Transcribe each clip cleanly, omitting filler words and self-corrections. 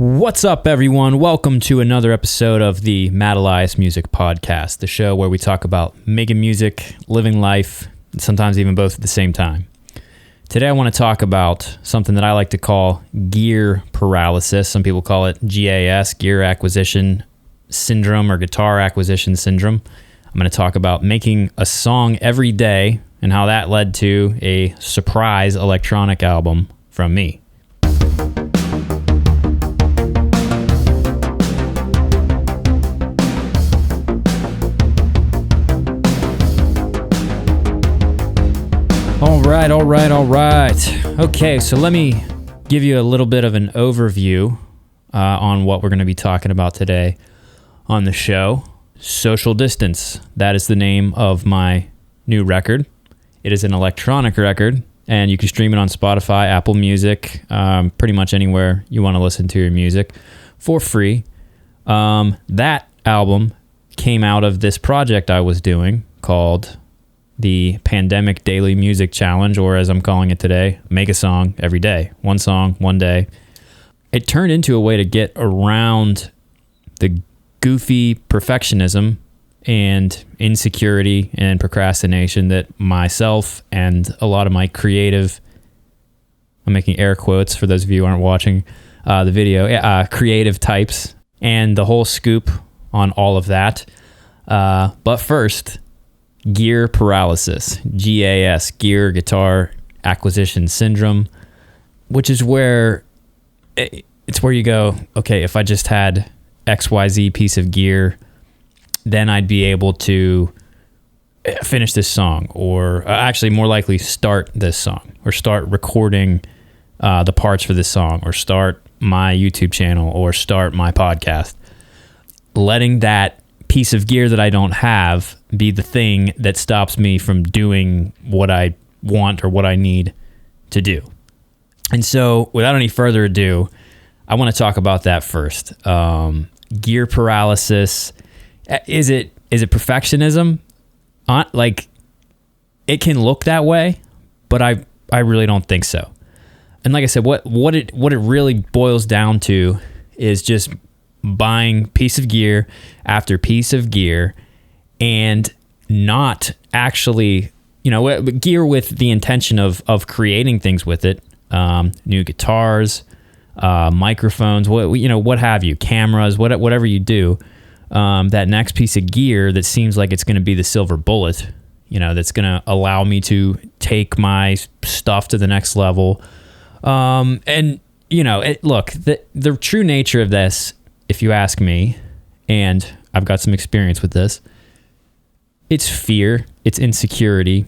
What's up, everyone? Welcome to another episode of the Mad Elias Music Podcast, the show where we talk about making music, living life, and sometimes even both at the same time. Today I want to talk about something that I like to call gear paralysis. Some people call it GAS, gear acquisition syndrome, or guitar acquisition syndrome. I'm going to talk about making a song every day and how that led to a surprise electronic album from me. All right. Okay, so let me give you a little bit of an overview on what we're going to be talking about today on the show. Social Distance. That is the name of my new record. It is an electronic record, and you can stream it on Spotify, Apple Music, pretty much anywhere you want to listen to your music for free. That album came out of this project I was doing called the Pandemic Daily Music Challenge, or as I'm calling it today, make a song every day. One song, one day. It turned into a way to get around the goofy perfectionism and insecurity and procrastination that myself and a lot of my creative, I'm making air quotes for those of you who aren't watching the video, creative types, and the whole scoop on all of that. But first, Gear Paralysis, GAS, Gear Guitar Acquisition Syndrome, which is where it's where you go, okay, if I just had XYZ piece of gear, then I'd be able to finish this song, or actually more likely start this song, or start recording the parts for this song, or start my YouTube channel, or start my podcast. Letting that piece of gear that I don't have be the thing that stops me from doing what I want or what I need to do. And so without any further ado, I want to talk about that first. Gear paralysis. Is it perfectionism? Like, it can look that way, but I really don't think so. And like I said, what it really boils down to is just buying piece of gear after piece of gear and not actually, gear with the intention of creating things with it. New guitars, microphones, what have you, cameras, whatever you do. That next piece of gear that seems like it's going to be the silver bullet, that's going to allow me to take my stuff to the next level. Look, the true nature of this, if you ask me, and I've got some experience with this, it's fear, it's insecurity,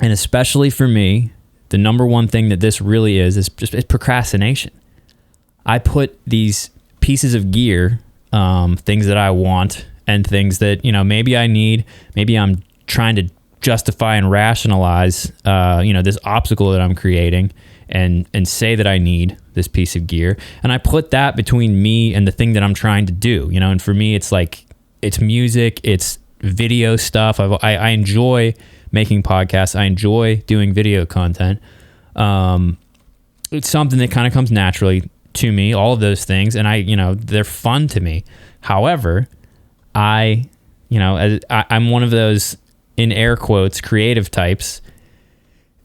and especially for me, the number one thing that this really is procrastination. I put these pieces of gear, things that I want, and things that, maybe I need, maybe I'm trying to justify and rationalize, this obstacle that I'm creating, and say that I need this piece of gear. And I put that between me and the thing that I'm trying to do, and for me, it's like, it's music, it's video stuff. I enjoy making podcasts. I enjoy doing video content. It's something that kind of comes naturally to me, all of those things. And they're fun to me. However, I'm one of those, in air quotes, creative types.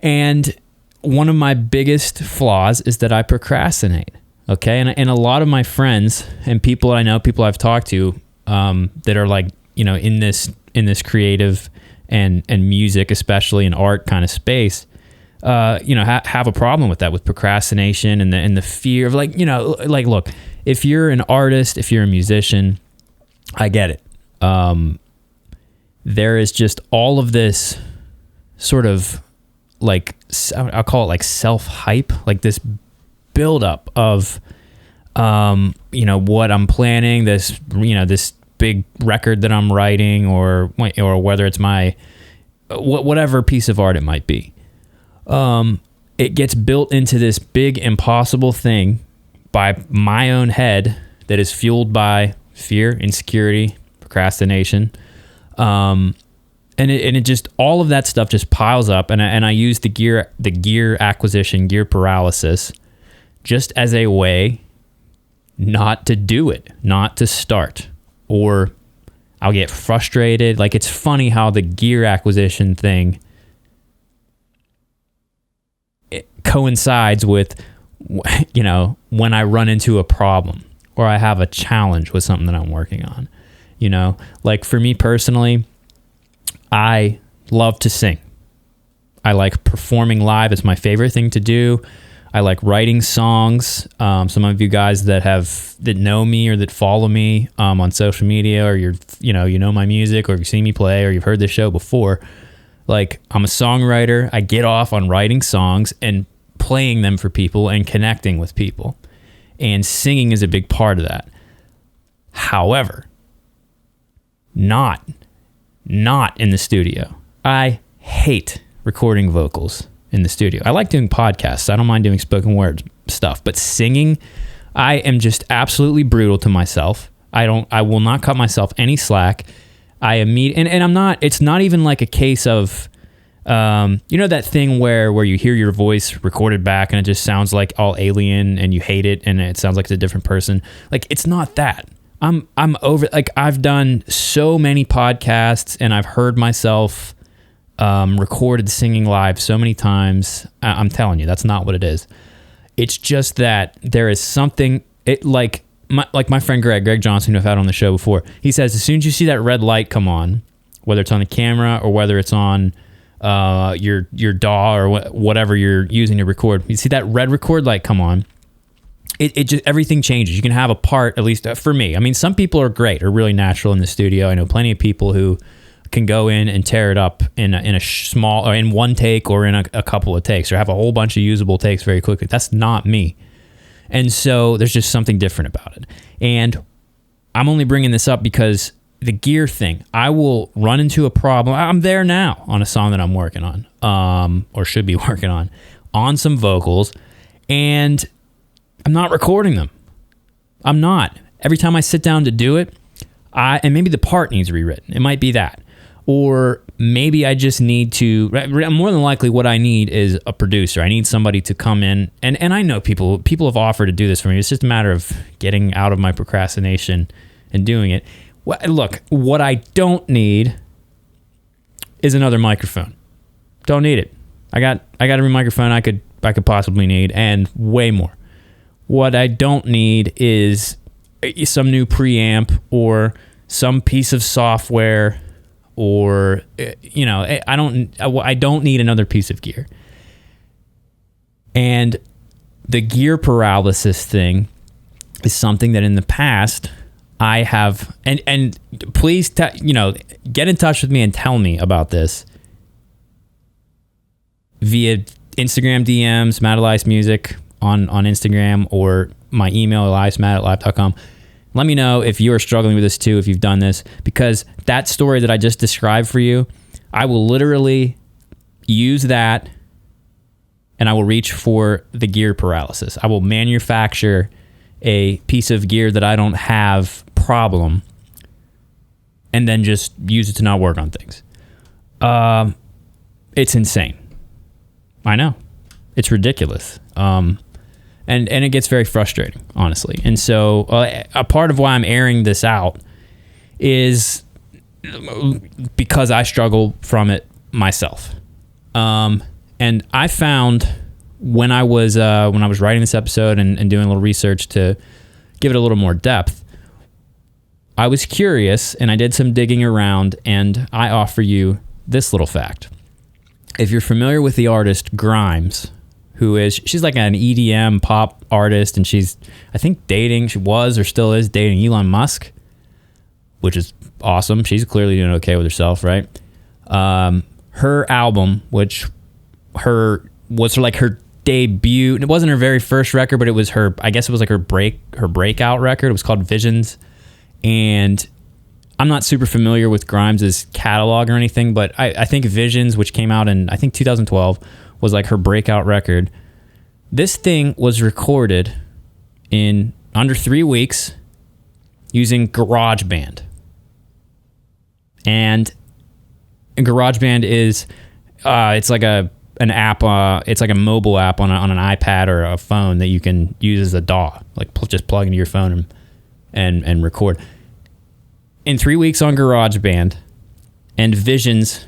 And one of my biggest flaws is that I procrastinate. Okay. And a lot of my friends and people I know, people I've talked to, that are like, in this creative and music, especially in art kind of space, have a problem with that, with procrastination and the fear of look, if you're an artist, if you're a musician, I get it. There is just all of this sort of, like, I'll call it like self-hype, like this buildup of, what I'm planning, this big record that I'm writing, or whether it's my, whatever piece of art it might be. It gets built into this big impossible thing by my own head that is fueled by fear, insecurity, procrastination. And it just, all of that stuff just piles up, and I use the gear acquisition, gear paralysis, just as a way not to do it, not to start, or I'll get frustrated. Like, it's funny how the gear acquisition thing, it coincides with, you know, when I run into a problem or I have a challenge with something that I'm working on. You know, like for me personally, I love to sing. I like performing live. It's my favorite thing to do. I like writing songs. Some of you guys that know me or that follow me on social media, or you know my music, or you've seen me play, or you've heard this show before. Like, I'm a songwriter. I get off on writing songs and playing them for people and connecting with people. And singing is a big part of that. However, not in the studio. I hate recording vocals in the studio. I like doing podcasts. I don't mind doing spoken word stuff, but singing, I am just absolutely brutal to myself. I will not cut myself any slack. And I'm not, it's not even like a case of, you know, that thing where you hear your voice recorded back and it just sounds like all alien and you hate it and it sounds like it's a different person. Like, it's not that. I'm over, like, I've done so many podcasts and I've heard myself recorded singing live so many times. I'm telling you, that's not what it is. It's just that there is something, like my friend Greg Johnson, who I've had on the show before, he says, as soon as you see that red light come on, whether it's on the camera or whether it's on your DAW or whatever you're using to record, you see that red record light come on, it just, everything changes. You can have a part, at least for me. I mean, some people are great, are really natural in the studio. I know plenty of people who can go in and tear it up in a small, or in one take, or in a couple of takes, or have a whole bunch of usable takes very quickly. That's not me. And so there's just something different about it. And I'm only bringing this up because the gear thing, I will run into a problem. I'm there now on a song that I'm working on, or should be working on some vocals, and I'm not recording them. I'm not. Every time I sit down to do it, and maybe the part needs rewritten. It might be that. Or maybe I just need to, more than likely what I need is a producer. I need somebody to come in, and I know people have offered to do this for me. It's just a matter of getting out of my procrastination and doing it. Look, what I don't need is another microphone. Don't need it. I got every microphone I could possibly need, and way more. What I don't need is some new preamp or some piece of software, or, you know, I don't need another piece of gear. And the gear paralysis thing is something that in the past I have, and please, get in touch with me and tell me about this via Instagram DMs, Matt Elias Music on Instagram, or my email, eliasmatt@live.com. Let me know if you are struggling with this too, if you've done this, because that story that I just described for you, I will literally use that and I will reach for the gear paralysis. I will manufacture a piece of gear that I don't have problem and then just use it to not work on things. It's insane. I know. It's ridiculous. And it gets very frustrating, honestly. And so a part of why I'm airing this out is because I struggle from it myself. And I found when I was writing this episode and doing a little research to give it a little more depth, I was curious and I did some digging around, and I offer you this little fact. If you're familiar with the artist Grimes, she's like an EDM pop artist, and she's, I think, she was or still is dating Elon Musk, which is awesome. She's clearly doing okay with herself, right? Her album, which was like her debut, it wasn't her very first record, but it was I guess it was like her breakout record. It was called Visions. And I'm not super familiar with Grimes' catalog or anything, but I think Visions, which came out in, I think, 2012, was like her breakout record. This thing was recorded in under 3 weeks using GarageBand. And GarageBand is, it's like a an app. It's like a mobile app on an iPad or a phone that you can use as a DAW. Like just plug into your phone and record. In 3 weeks on GarageBand, and Visions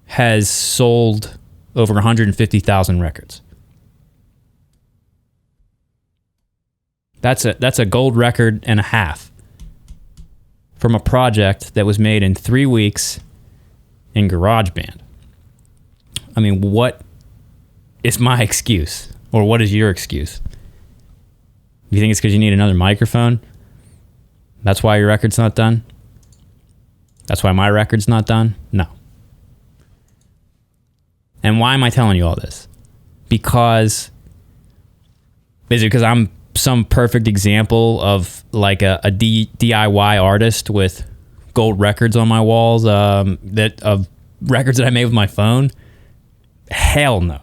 has sold over 150,000 records. That's a gold record and a half from a project that was made in 3 weeks in GarageBand. I mean, what is my excuse? Or what is your excuse? You think it's because you need another microphone? That's why your record's not done? That's why my record's not done? No. And why am I telling you all this? Is it because I'm some perfect example of like a DIY artist with gold records on my walls of records that I made with my phone? Hell no.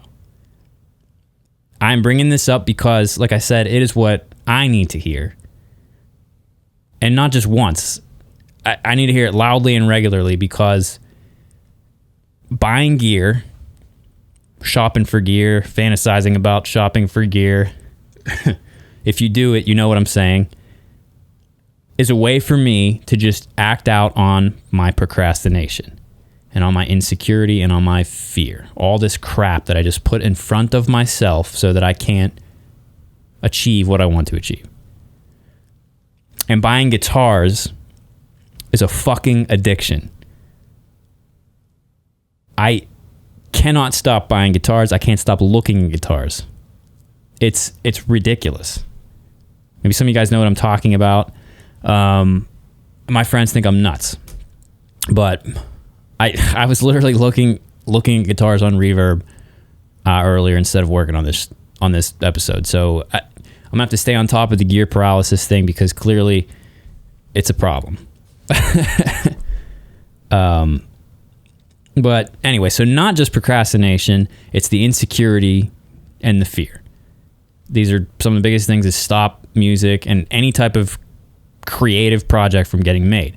I'm bringing this up because, like I said, it is what I need to hear. And not just once. I need to hear it loudly and regularly, because buying gear, shopping for gear, fantasizing about shopping for gear, if you do it, you know what I'm saying, is a way for me to just act out on my procrastination and on my insecurity and on my fear. All this crap that I just put in front of myself so that I can't achieve what I want to achieve. And buying guitars is a fucking addiction. I cannot stop buying guitars. I can't stop looking at guitars. It's ridiculous. Maybe some of you guys know what I'm talking about. My friends think I'm nuts. But I was literally looking at guitars on Reverb earlier instead of working on this episode. So I'm gonna have to stay on top of the gear paralysis thing, because clearly it's a problem. But anyway, so not just procrastination, it's the insecurity and the fear. These are some of the biggest things that stop music and any type of creative project from getting made.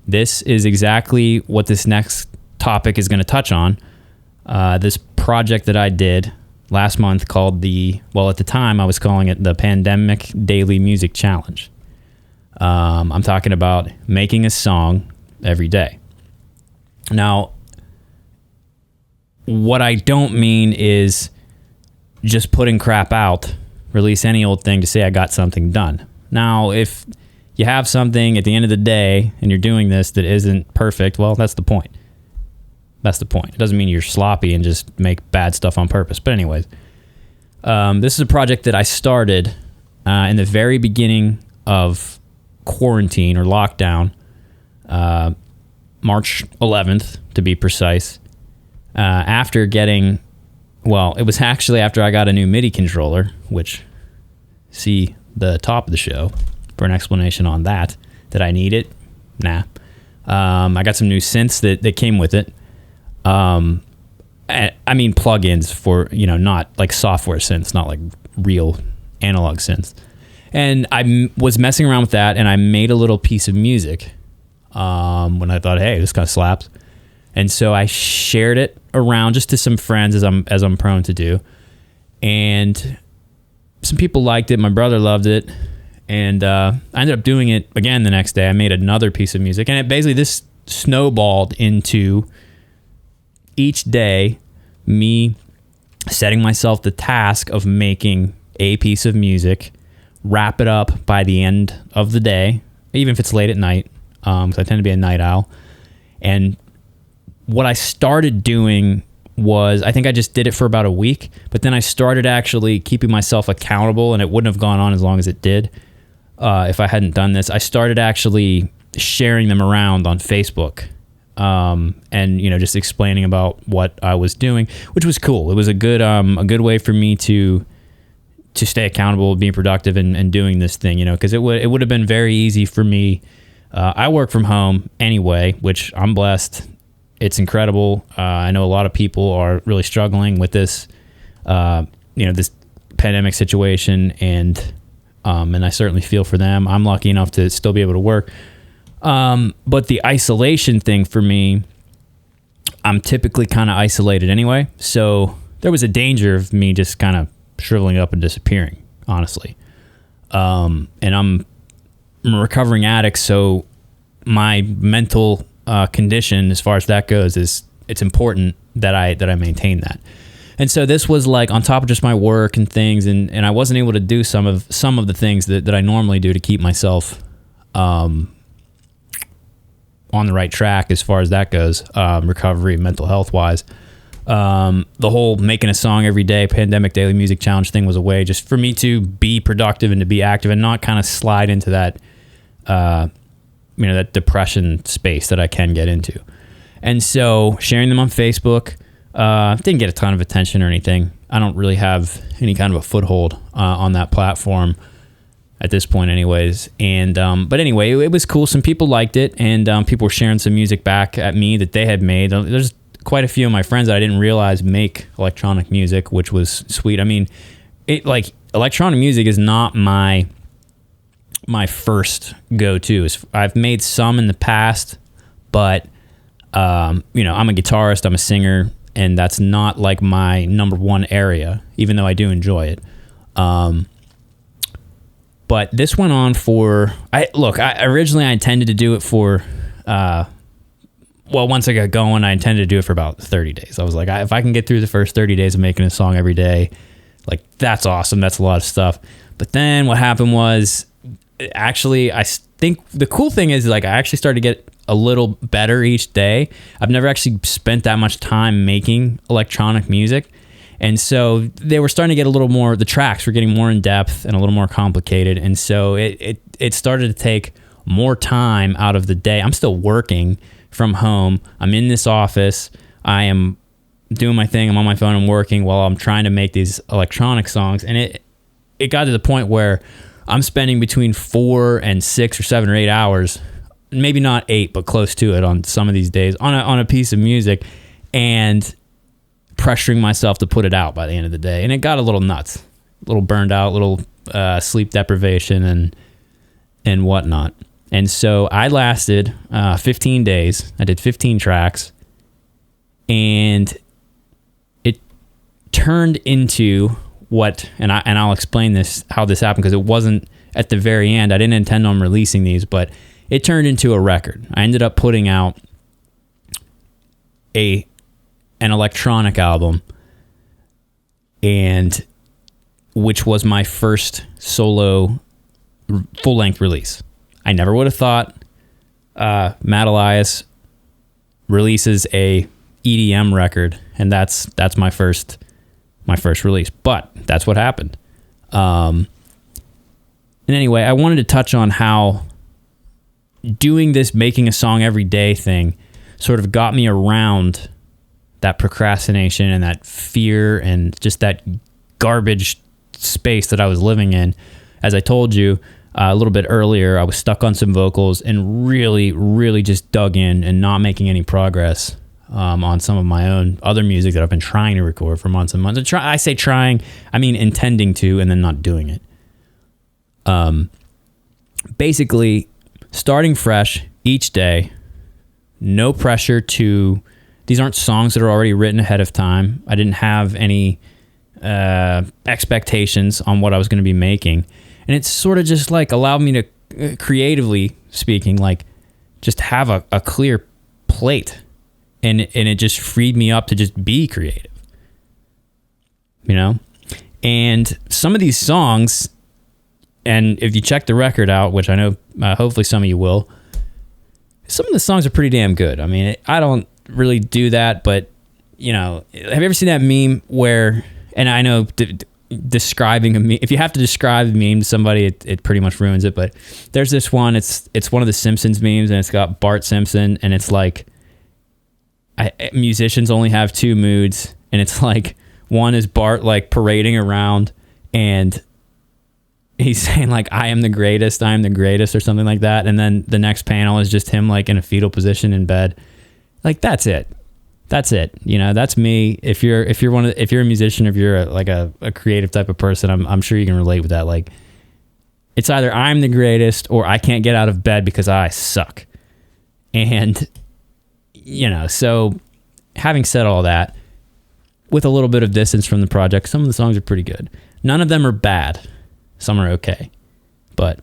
This is exactly what this next topic is going to touch on. This project that I did last month called at the time I was calling it the Pandemic Daily Music Challenge. I'm talking about making a song every day. Now, what I don't mean is just putting crap out, release any old thing to say I got something done. Now, if you have something at the end of the day and you're doing this that isn't perfect, well, that's the point. That's the point. It doesn't mean you're sloppy and just make bad stuff on purpose. But anyways, this is a project that I started in the very beginning of quarantine or lockdown, March 11th to be precise, after getting, it was actually after I got a new MIDI controller, which, see the top of the show for an explanation on that I need it. Nah. I got some new synths that came with it. I mean plugins for, not like software synths, not like real analog synths. And I was messing around with that, and I made a little piece of music when I thought, hey, this kind of slaps. And so I shared it around just to some friends, as I'm prone to do. And some people liked it. My brother loved it. And I ended up doing it again the next day. I made another piece of music. And this snowballed into each day me setting myself the task of making a piece of music, wrap it up by the end of the day, even if it's late at night, because I tend to be a night owl. And what I started doing was, I think I just did it for about a week, but then I started actually keeping myself accountable, and it wouldn't have gone on as long as it did if I hadn't done this. I started actually sharing them around on Facebook, and just explaining about what I was doing, which was cool. It was a good way for me to stay accountable, being productive, and doing this thing, because it would have been very easy for me. I work from home anyway, which I'm blessed. It's incredible. I know a lot of people are really struggling with this, this pandemic situation, and I certainly feel for them. I'm lucky enough to still be able to work. But the isolation thing for me, I'm typically kind of isolated anyway. So there was a danger of me just kind of shriveling up and disappearing, honestly. And I'm a recovering addict, so my mental condition, as far as that goes, is it's important that I maintain that. And so this was like on top of just my work and things, and I wasn't able to do some of the things that I normally do to keep myself on the right track as far as that goes, recovery, mental health wise. The whole making a song every day, pandemic daily music challenge thing was a way just for me to be productive and to be active and not kind of slide into that, that depression space that I can get into. And so sharing them on Facebook, didn't get a ton of attention or anything. I don't really have any kind of a foothold on that platform at this point anyways. And but anyway, it was cool. Some people liked it, and people were sharing some music back at me that they had made. There's quite a few of my friends that I didn't realize make electronic music, which was sweet. I mean, electronic music is not my first go-to. I've made some in the past, but I'm a guitarist, I'm a singer, and that's not like my number one area, even though I do enjoy it. But this went on for, originally I intended to do it for, once I got going, I intended to do it for about 30 days. I was like, if I can get through the first 30 days of making a song every day, like, that's awesome. That's a lot of stuff. But then what happened was, actually, I think the cool thing is, like, I actually started to get a little better each day. I've never actually spent that much time making electronic music. And so they were starting to get a little more, the tracks were getting more in depth and a little more complicated. And so it started to take more time out of the day. I'm still working from home. I'm in this office. I am doing my thing. I'm on my phone and working while I'm trying to make these electronic songs. And it got to the point where I'm spending between 4 and 6 or 7 or 8 hours, maybe not 8, but close to it on some of these days on a piece of music, and pressuring myself to put it out by the end of the day. And it got a little nuts, a little burned out, a little sleep deprivation and whatnot. And so I lasted 15 days. I did 15 tracks, and it turned into what, and I'll explain how this happened, because it wasn't at the very end. I didn't intend on releasing these, but it turned into a record. I ended up putting out an electronic album, and which was my first solo full-length release. I never would have thought Matt Elias releases a EDM record, and that's my first release. But that's what happened. And anyway, I wanted to touch on how doing this making a song every day thing sort of got me around that procrastination and that fear and just that garbage space that I was living in. As I told you a little bit earlier, I was stuck on some vocals and really, really just dug in and not making any progress on some of my own other music that I've been trying to record for months and months. I say trying, I mean intending to, and then not doing it. Basically, starting fresh each day, no pressure to, these aren't songs that are already written ahead of time. I didn't have any expectations on what I was going to be making. And it's sort of just like allowed me to, creatively speaking, like just have a clear plate. And it just freed me up to just be creative, And some of these songs, and if you check the record out, which I know hopefully some of you will, some of the songs are pretty damn good. I mean, I don't really do that, but, have you ever seen that meme where, and I know describing a meme, if you have to describe a meme to somebody, it pretty much ruins it, but there's this one, it's one of the Simpsons memes, and it's got Bart Simpson, and it's like, musicians only have 2 moods, and it's like, one is Bart like parading around and he's saying like, I am the greatest, or something like that, and then the next panel is just him like in a fetal position in bed. Like, that's it. That's me. If you're a musician, if you're a creative type of person, I'm sure you can relate with that. Like, it's either I'm the greatest or I can't get out of bed because I suck. And so having said all that, with a little bit of distance from the project, some of the songs are pretty good. None of them are bad. Some are okay. But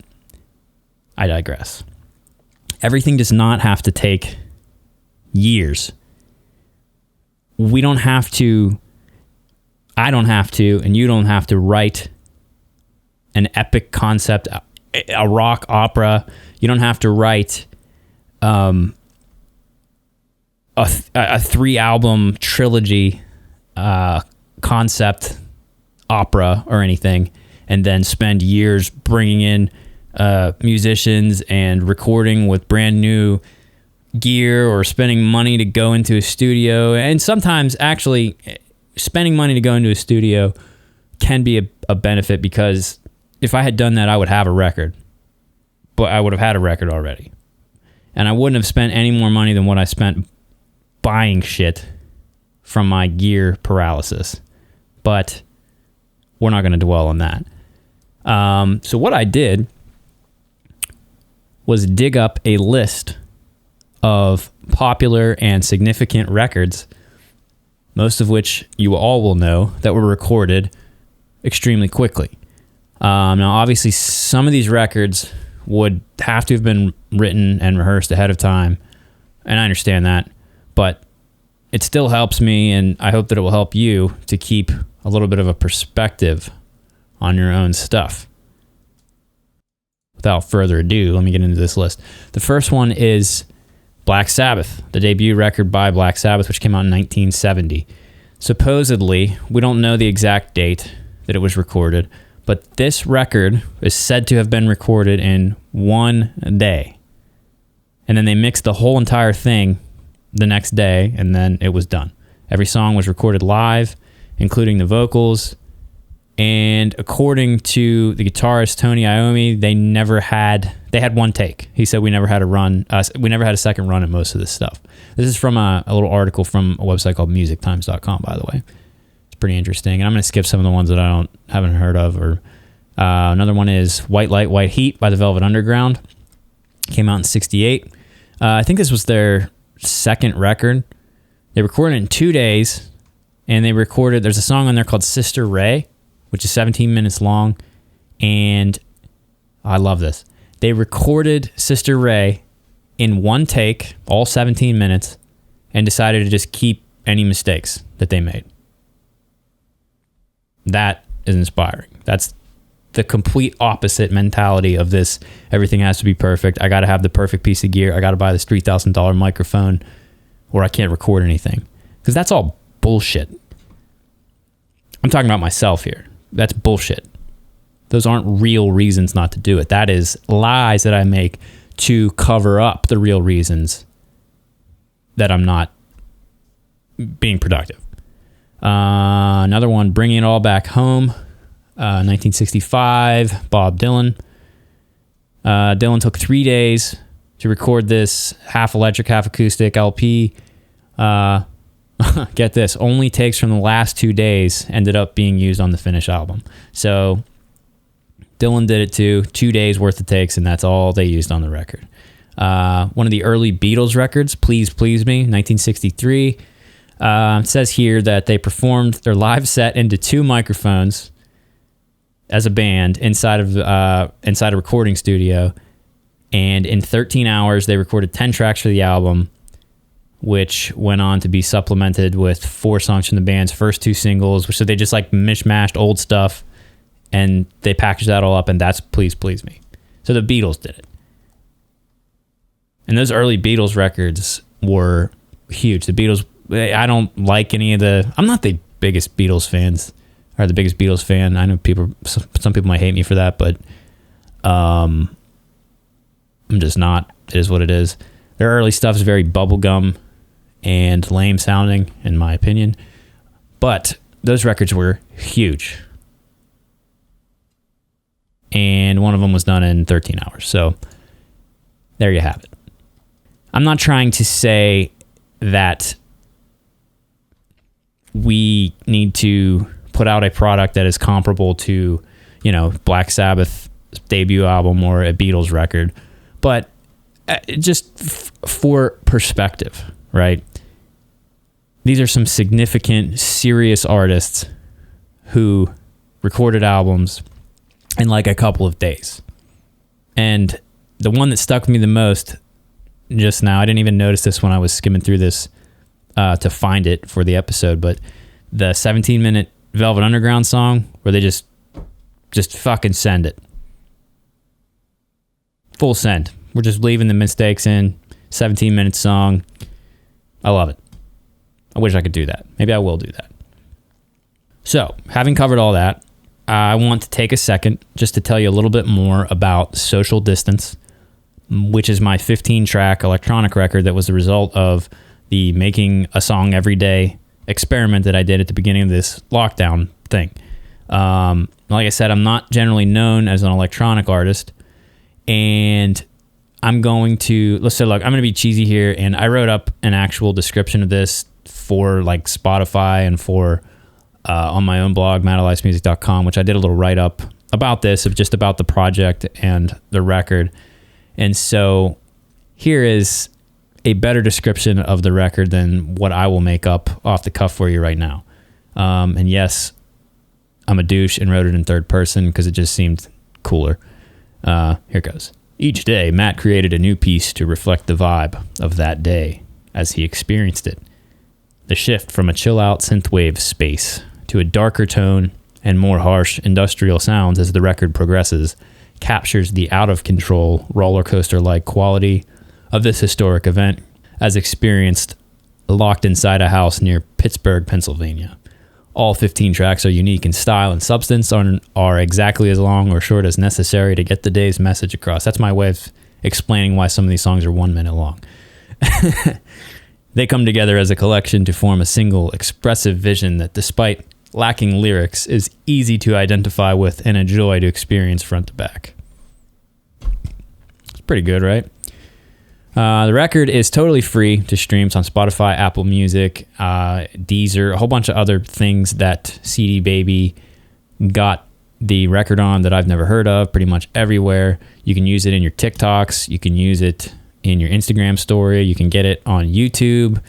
I digress. Everything does not have to take years. We don't have to, I don't have to, and you don't have to write an epic concept, a rock opera. You don't have to write a 3-album trilogy concept opera or anything, and then spend years bringing in musicians and recording with brand new gear, or spending money to go into a studio. And sometimes actually spending money to go into a studio can be a benefit, because if I had done that, I would have a record, but I would have had a record already, and I wouldn't have spent any more money than what I spent buying shit from my Gear Paralysis. But we're not going to dwell on that. So what I did was dig up a list of popular and significant records, most of which you all will know, that were recorded extremely quickly. Now, obviously, some of these records would have to have been written and rehearsed ahead of time, and I understand that, but it still helps me, and I hope that it will help you to keep a little bit of a perspective on your own stuff. Without further ado, let me get into this list. The first one is Black Sabbath, the debut record by Black Sabbath, which came out in 1970. Supposedly, we don't know the exact date that it was recorded, but this record is said to have been recorded in one day. And then they mixed the whole entire thing the next day, and then it was done. Every song was recorded live, including the vocals. And according to the guitarist Tony Iommi, they had one take. He said we never had a second run at most of this stuff. This is from a little article from a website called musictimes.com, by the way. It's pretty interesting. And I'm going to skip some of the ones that I haven't heard of. Or another one is White Light, White Heat by the Velvet Underground. Came out in 1968. I think this was their second record. They recorded it in 2 days, and there's a song on there called Sister Ray, which is 17 minutes long, and I love this. They recorded Sister Ray in one take, all 17 minutes, and decided to just keep any mistakes that they made. That is inspiring. That's the complete opposite mentality of this. Everything has to be perfect. I got to have the perfect piece of gear. I got to buy this $3,000 microphone, or I can't record anything. Because that's all bullshit. I'm talking about myself here. That's bullshit. Those aren't real reasons not to do it. That is lies that I make to cover up the real reasons that I'm not being productive. Another one, Bringing It All Back Home, 1965, Bob Dylan. Dylan took 3 days to record this half electric, half acoustic LP. Get this, only takes from the last 2 days ended up being used on the finished album. So Dylan did it too, 2 days worth of takes, and that's all they used on the record. One of the early Beatles records, Please Please Me, 1963. It says here that they performed their live set into 2 microphones as a band inside a recording studio, and in 13 hours they recorded 10 tracks for the album, which went on to be supplemented with 4 songs from the band's first 2 singles, so they just like mishmashed old stuff, and they packaged that all up, and that's Please Please Me. So the Beatles did it. And those early Beatles records were huge. The Beatles, I don't like any of I'm not the biggest Beatles fans, or the biggest Beatles fan. I know some people might hate me for that, but I'm just not. It is what it is. Their early stuff is very bubblegum and lame sounding, in my opinion. But those records were huge. And one of them was done in 13 hours. So there you have it. I'm not trying to say that we need to put out a product that is comparable to, Black Sabbath's debut album or a Beatles record, but just for perspective, right? these are some significant, serious artists who recorded albums in like a couple of days. And the one that stuck with me the most just now, I didn't even notice this when I was skimming through this to find it for the episode, but the 17-minute Velvet Underground song where they just fucking send it. Full send. We're just leaving the mistakes in. 17-minute song. I love it. I wish I could do that. Maybe I will do that. So, having covered all that, I want to take a second just to tell you a little bit more about Social Distance, which is my 15-track electronic record that was the result of the making a song every day experiment that I did at the beginning of this lockdown thing. Like I said, I'm not generally known as an electronic artist, and I'm going to, let's say, look, I'm going to be cheesy here, and I wrote up an actual description of this for like Spotify and for on my own blog, MadalizeMusic.com, which I did a little write-up about this, of just about the project and the record. And so here is a better description of the record than what I will make up off the cuff for you right now. And yes, I'm a douche and wrote it in third person because it just seemed cooler. Here goes. Each day, Matt created a new piece to reflect the vibe of that day as he experienced it. The shift from a chill-out synthwave space to a darker tone and more harsh industrial sounds as the record progresses captures the out-of-control roller coaster-like quality of this historic event as experienced locked inside a house near Pittsburgh, Pennsylvania. All 15 tracks are unique in style and substance, are exactly as long or short as necessary to get the day's message across. That's my way of explaining why some of these songs are 1 minute long. They come together as a collection to form a single expressive vision that, despite lacking lyrics, is easy to identify with and a joy to experience front to back. It's pretty good, right? The record is totally free to stream. It's on Spotify, Apple Music, Deezer, a whole bunch of other things that CD Baby got the record on that I've never heard of, pretty much everywhere. You can use it in your TikToks. You can use it in your Instagram story. You can get it on YouTube.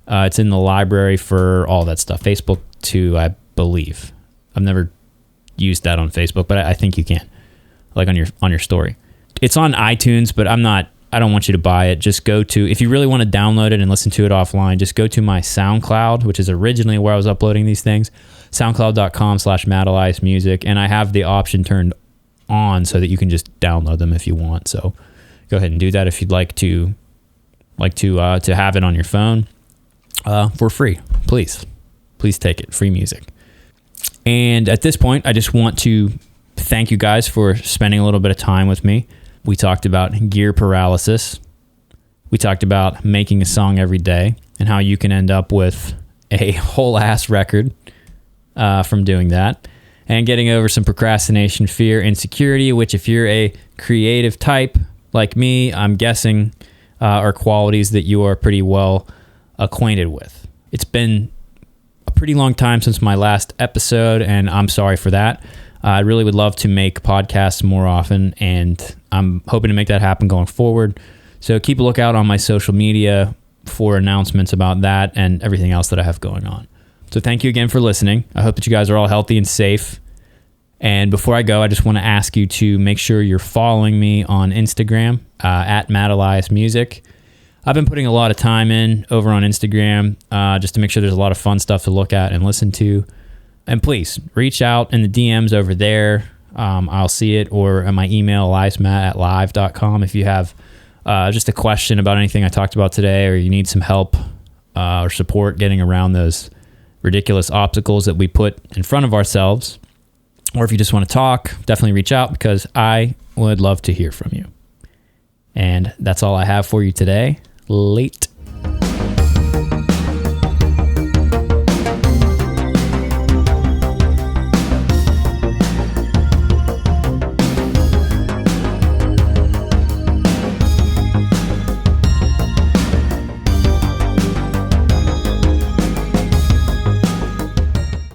It's in the library for all that stuff. Facebook too, I believe. I've never used that on Facebook, but I think you can, like on your story. It's on iTunes, but I don't want you to buy it. Just go to, if you really want to download it and listen to it offline, just go to my SoundCloud, which is originally where I was uploading these things, soundcloud.com/MadalizeMusic, and I have the option turned on so that you can just download them if you want. So go ahead and do that if you'd like to have it on your phone for free. Please take it. Free music. And at this point, I just want to thank you guys for spending a little bit of time with me. We talked about Gear Paralysis. We talked about making a song every day and how you can end up with a whole ass record from doing that, and getting over some procrastination, fear, insecurity, which if you're a creative type like me, I'm guessing are qualities that you are pretty well acquainted with. It's been a pretty long time since my last episode, and I'm sorry for that. I really would love to make podcasts more often, and I'm hoping to make that happen going forward. So keep a lookout on my social media for announcements about that and everything else that I have going on. So thank you again for listening. I hope that you guys are all healthy and safe. And before I go, I just want to ask you to make sure you're following me on Instagram at MadalizeMusic. I've been putting a lot of time in over on Instagram just to make sure there's a lot of fun stuff to look at and listen to. And please, reach out in the DMs over there. I'll see it, or at my email, livemat@live.com, if you have just a question about anything I talked about today, or you need some help or support getting around those ridiculous obstacles that we put in front of ourselves. Or if you just want to talk, definitely reach out, because I would love to hear from you. And that's all I have for you today. Late.